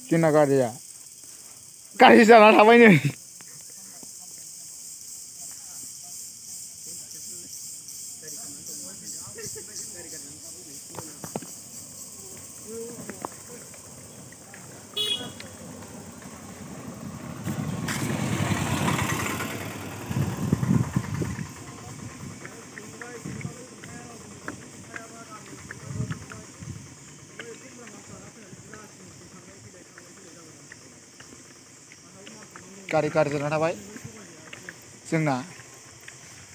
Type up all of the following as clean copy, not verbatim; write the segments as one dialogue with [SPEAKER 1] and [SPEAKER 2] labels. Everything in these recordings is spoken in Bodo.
[SPEAKER 1] जोंना गारिया गाज्रि जाना थाबाय नै गारि गाज्रि जाना थाबाय जोंना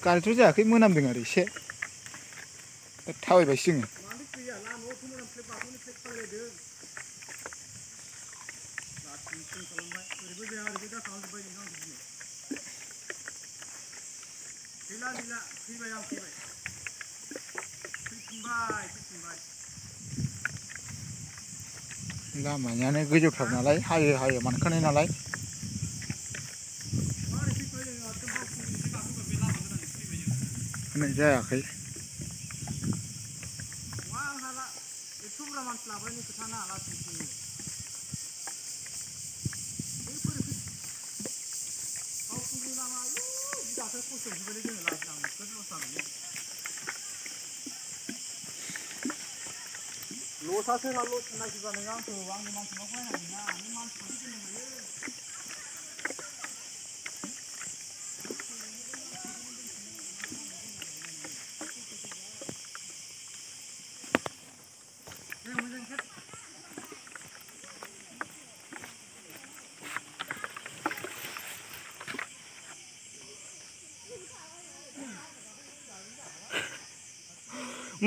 [SPEAKER 1] गाज्रिथ' जायाखै मोनामदों आरो एसे थाबायबायसो जोङो लामायानो गोजौथार नालाय हायो मानखानाय नालाय जायाखै लसासो नायफैबा नों आंखौ आंनि मानसिनाव फैनांगोन ना नों मानसिखौसो दोननो हायो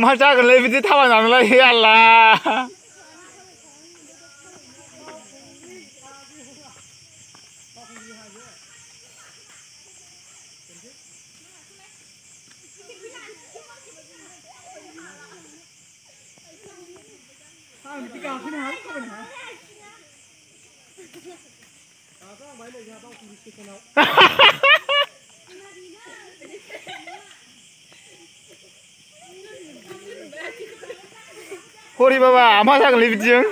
[SPEAKER 1] मा जागोनलै बिदि थाबायनानैलाय आल्लाह हरि बाबा मा जागोनलै बिदिजों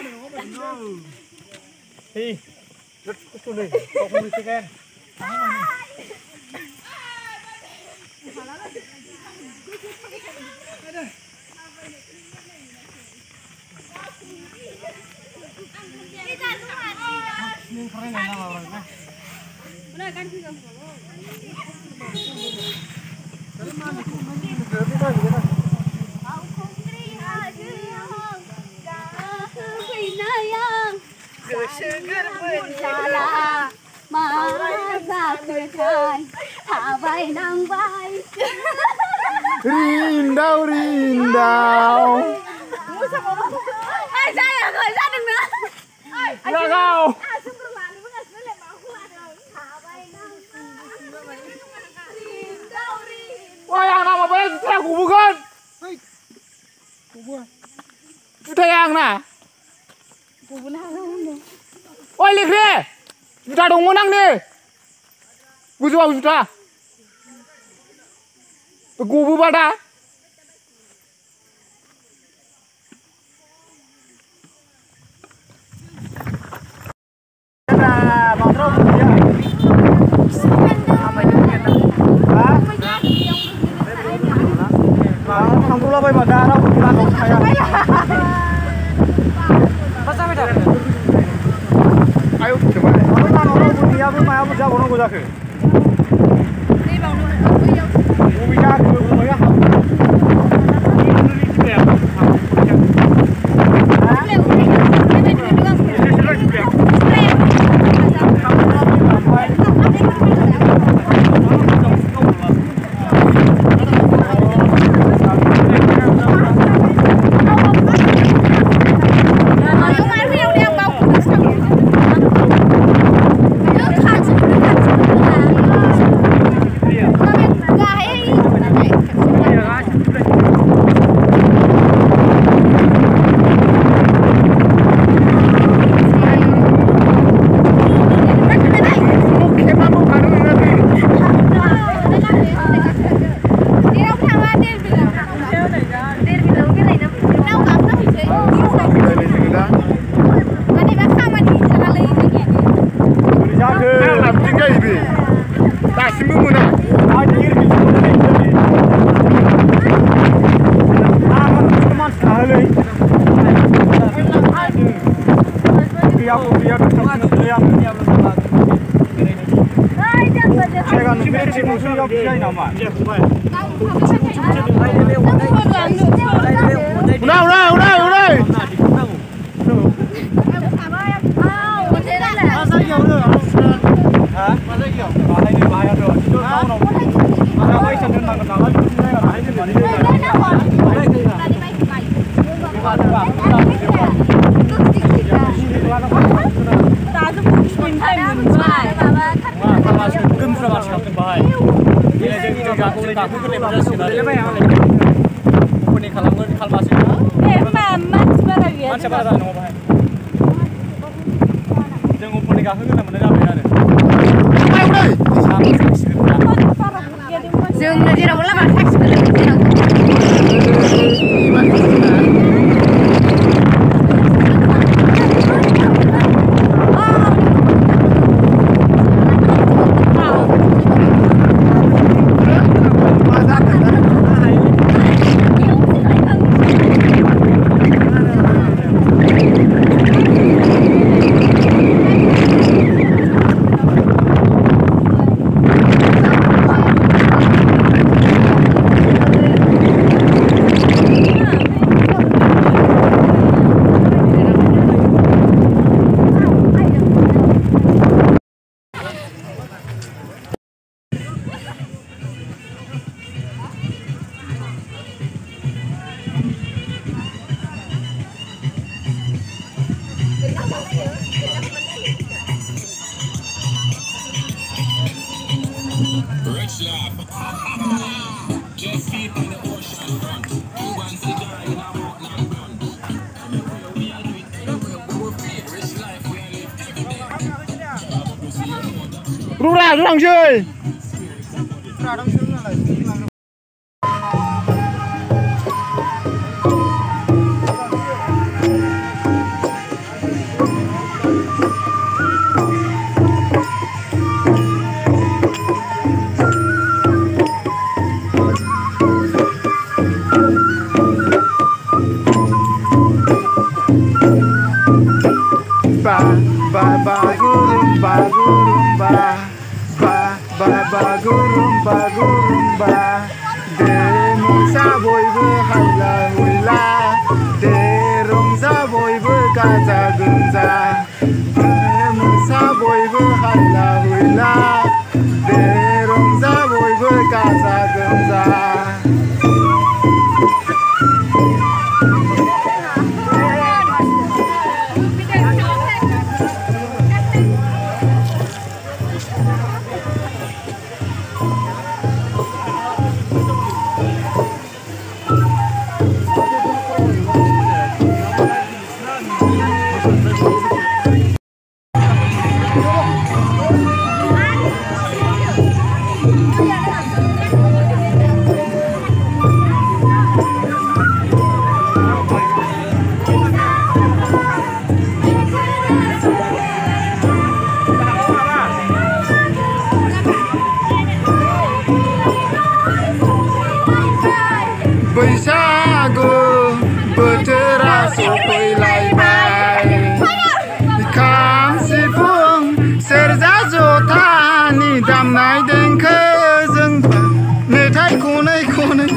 [SPEAKER 1] Rindau rindau. Saya nggak sadar nih. Nggak kau. Wah yang nama banyak sudah aku bukan. Sudah yang na. Oi lekre. Sudah dong menang nih. Bujual sudah. Gubu pada. Ayo coba. Rura đang chơi. Gurumba de musa boyबो हायला हुइला de रंजा बयबो गाजा गोमजा de musa boyबो हायला हुइला de रंजा बयबो गाजा गोमजा बैसागु बोथोरा सफैलायबाय खाम सिफुं सेरजा जथानि दामनाय देंखोजों मेथाइ खनै खनै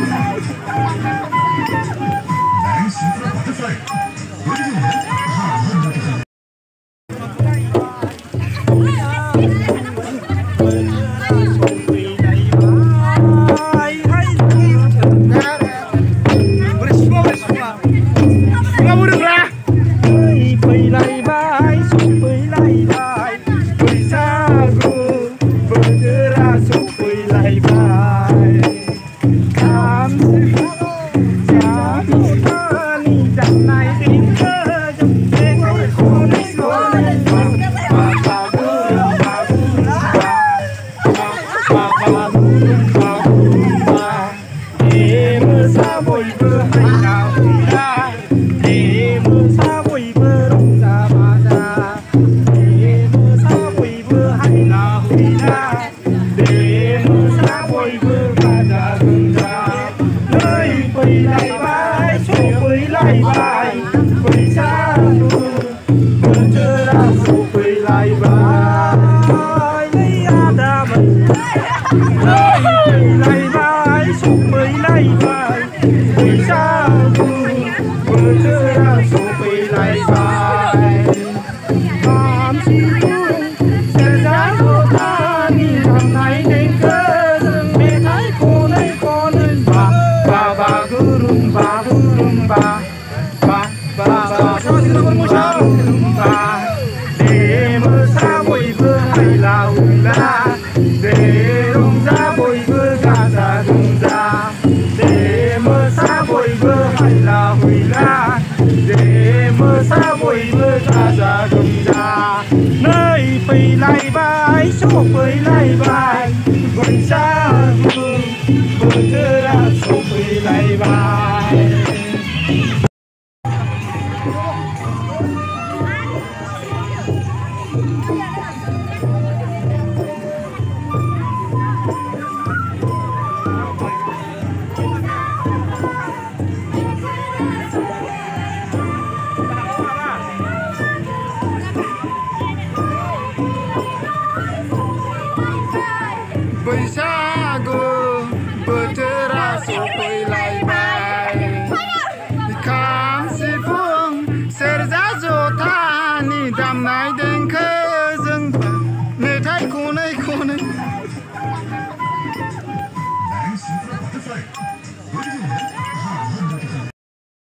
[SPEAKER 1] bojबो हायला हुइला मुसा बयबो रंजाबाय
[SPEAKER 2] खाम सिफुं सेरजा जथानि दामनाय देंखोजों मेथाइ खनै खनै बागुरुम्बा गुरुम्बा बागुरुम्बा दे मोसा बयबो हायला हुइला दे रंजा बयबो गाजा गोमजा दे मोसा बयबो हायला हुइला दे मोसा बयबो गाजा गोमजा नै फैलायबाय सफैलायबाय बैसागु बोथोरा सफैलायबाय
[SPEAKER 1] बैसागु बोथोरा सफैलायबाय खाम सिफुं सेरजा जथानि दामनाय देंखो